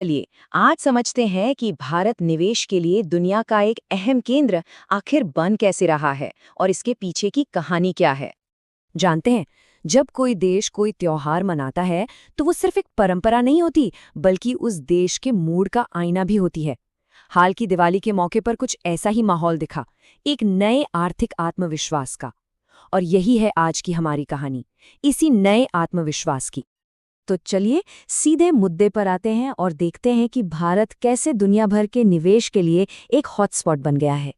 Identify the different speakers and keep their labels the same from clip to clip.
Speaker 1: चलिए आज समझते हैं कि भारत निवेश के लिए दुनिया का एक अहम केंद्र आखिर बन कैसे रहा है और इसके पीछे की कहानी क्या है। जानते हैं, जब कोई देश कोई त्योहार मनाता है तो वो सिर्फ एक परंपरा नहीं होती, बल्कि उस देश के मूड का आईना भी होती है। हाल की दिवाली के मौके पर कुछ ऐसा ही माहौल दिखा, एक नए आर्थिक आत्मविश्वास का। और यही है आज की हमारी कहानी, इसी नए आत्मविश्वास की। तो चलिए सीधे मुद्दे पर आते हैं और देखते हैं कि भारत कैसे दुनिया भर के निवेश के लिए एक हॉटस्पॉट बन गया है।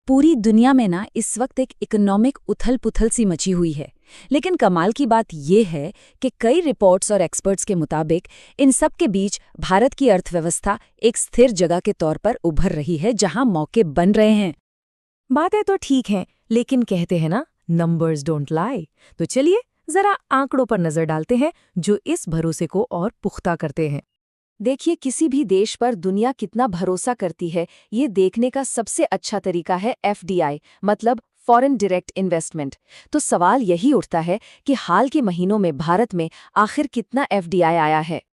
Speaker 1: पूरी दुनिया में ना इस वक्त एक इकोनॉमिक उथल-पुथल सी मची हुई है, लेकिन कमाल की बात यह है कि कई रिपोर्ट्स और एक्सपर्ट्स के मुताबिक इन सब के बीच भारत की अर्थव्यवस्था एक स्थिर जगह के तौर पर उभर रही है, जहां मौके बन रहे हैं। बातें तो ठीक हैं, लेकिन कहते हैं ना, नंबर्स डोंट लाई। तो चलिए जरा आंकड़ों पर नजर डालते हैं जो इस भरोसे को और पुख्ता करते हैं। देखिए, किसी भी देश पर दुनिया कितना भरोसा करती है, ये देखने का सबसे अच्छा तरीका है एफडीआई, मतलब फॉरेन डायरेक्ट इन्वेस्टमेंट। तो सवाल यही उठता है कि हाल के महीनों में भारत में आखिर कितना एफडीआई आया है।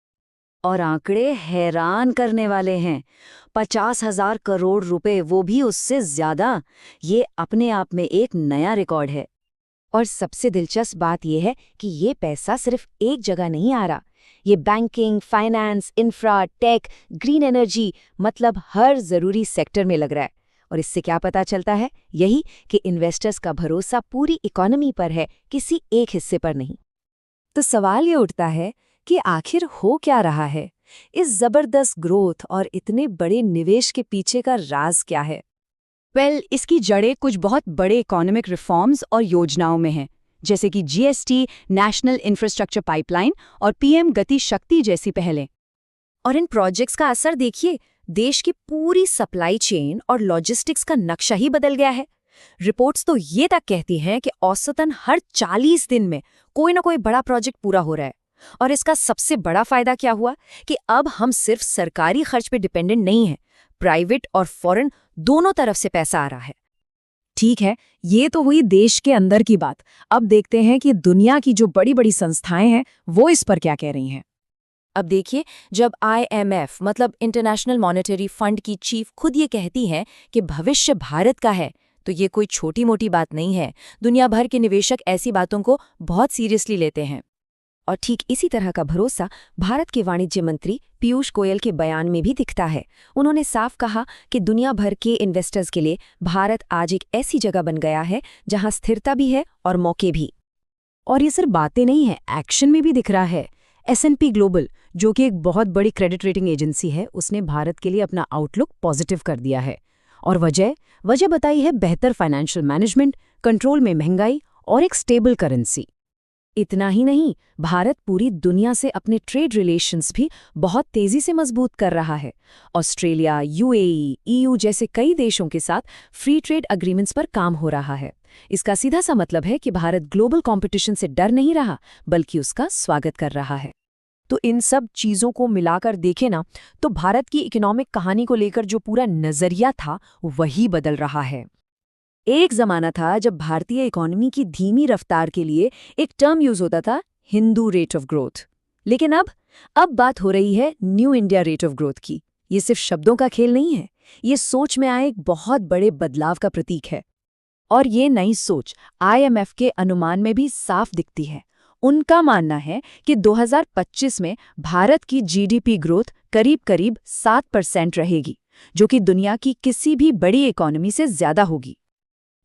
Speaker 1: और आंकड़े हैरान करने वाले हैं। 50,000 करोड़ रुपए, वो भी उससे ज्यादा। ये अपने आप में एक नया रिकॉर्ड है। और सबसे दिलचस्प बात यह है कि ये पैसा सिर्फ एक जगह नहीं आ रहा। ये banking, finance, infra, tech, green energy, मतलब हर जरूरी सेक्टर में लग रहा है। और इससे क्या पता चलता है? यही कि इन्वेस्टर्स का भरोसा पूरी इकोनॉमी पर है, किसी एक हिस्से पर नहीं। तो सवाल ये उठता है कि आखिर हो क्या रहा है? इस जबरदस्त ग्रोथ और इतने बड़े निवेश के पीछे का राज क्या है?
Speaker 2: इसकी जड़ें कुछ बहुत बड़े इकोनॉमिक रिफॉर्म्स और योजनाओं में हैं, जैसे कि जीएसटी, नेशनल इंफ्रास्ट्रक्चर पाइपलाइन और पीएम गति शक्ति जैसी पहलें।
Speaker 1: और इन प्रोजेक्ट्स का असर देखिए, देश की पूरी सप्लाई चेन और लॉजिस्टिक्स का नक्शा ही बदल गया है। रिपोर्ट्स तो ये तक कहती हैं कि औसतन हर 40 दिन में कोई ना कोई बड़ा प्रोजेक्ट पूरा हो रहा है। और इसका सबसे बड़ा फायदा क्या हुआ कि अब हम सिर्फ सरकारी खर्च पे डिपेंडेंट नहीं हैं, प्राइवेट और फॉरेन दोनों तरफ से पैसा आ रहा है। ठीक है, ये तो हुई देश के अंदर की बात। अब देखते हैं कि दुनिया की जो बड़ी बड़ी संस्थाएं हैं वो इस पर क्या कह रही हैं। अब देखिए, जब IMF मतलब इंटरनेशनल मॉनेटरी फंड की चीफ खुद ये कहती है कि भविष्य भारत का है, तो ये कोई छोटी मोटी बात नहीं है। दुनिया भर के निवेशक ऐसी बातों को बहुत सीरियसली लेते हैं। और ठीक इसी तरह का भरोसा भारत के वाणिज्य मंत्री पीयूष गोयल के बयान में भी दिखता है। उन्होंने साफ कहा कि दुनिया भर के इन्वेस्टर्स के लिए भारत आज एक ऐसी जगह बन गया है जहां स्थिरता भी है और मौके भी। और ये सिर्फ बातें नहीं है, एक्शन में भी दिख रहा है। S&P ग्लोबल, जो कि एक बहुत बड़ी क्रेडिट रेटिंग एजेंसी है, उसने भारत के लिए अपना आउटलुक पॉजिटिव कर दिया है। और वजह बताई है बेहतर फाइनेंशियल मैनेजमेंट, कंट्रोल में महंगाई और एक स्टेबल करेंसी। इतना ही नहीं, भारत पूरी दुनिया से अपने ट्रेड रिलेशंस भी बहुत तेजी से मजबूत कर रहा है। ऑस्ट्रेलिया, UAE, EU जैसे कई देशों के साथ फ्री ट्रेड एग्रीमेंट्स पर काम हो रहा है। इसका सीधा सा मतलब है कि भारत ग्लोबल कंपटीशन से डर नहीं रहा, बल्कि उसका स्वागत कर रहा है। तो इन सब चीज़ों को मिलाकर देखें ना, तो भारत की इकोनॉमिक कहानी को लेकर जो पूरा नज़रिया था वही बदल रहा है। एक जमाना था जब भारतीय इकोनॉमी की धीमी रफ्तार के लिए एक टर्म यूज होता था, हिंदू रेट ऑफ ग्रोथ। लेकिन अब बात हो रही है new India rate of growth की। ये सिर्फ शब्दों का खेल नहीं है, ये सोच में आए एक बहुत बड़े बदलाव का प्रतीक है। और ये नई सोच IMF के अनुमान में भी साफ दिखती है। उनका मानना है कि 2025 में भारत की GDP ग्रोथ करीब 7% रहेगी, जो कि दुनिया की किसी भी बड़ी इकोनॉमी से ज्यादा होगी।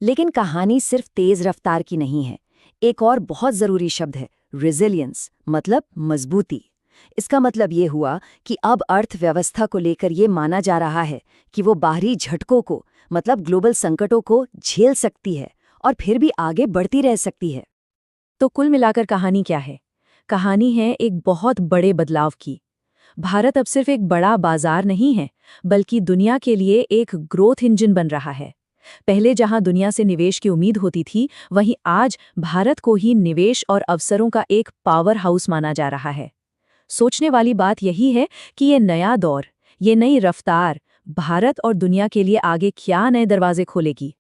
Speaker 1: लेकिन कहानी सिर्फ तेज रफ्तार की नहीं है। एक और बहुत जरूरी शब्द है, रेजिलियंस, मतलब मजबूती। इसका मतलब ये हुआ कि अब अर्थव्यवस्था को लेकर ये माना जा रहा है कि वो बाहरी झटकों को, मतलब ग्लोबल संकटों को झेल सकती है और फिर भी आगे बढ़ती रह सकती है। तो कुल मिलाकर कहानी क्या है? कहानी है एक बहुत बड़े बदलाव की। भारत अब सिर्फ एक बड़ा बाजार नहीं है, बल्कि दुनिया के लिए एक ग्रोथ इंजन बन रहा है। पहले जहां दुनिया से निवेश की उम्मीद होती थी, वहीं आज भारत को ही निवेश और अवसरों का एक पावर हाउस माना जा रहा है। सोचने वाली बात यही है कि ये नया दौर, ये नई रफ्तार भारत और दुनिया के लिए आगे क्या नए दरवाजे खोलेगी।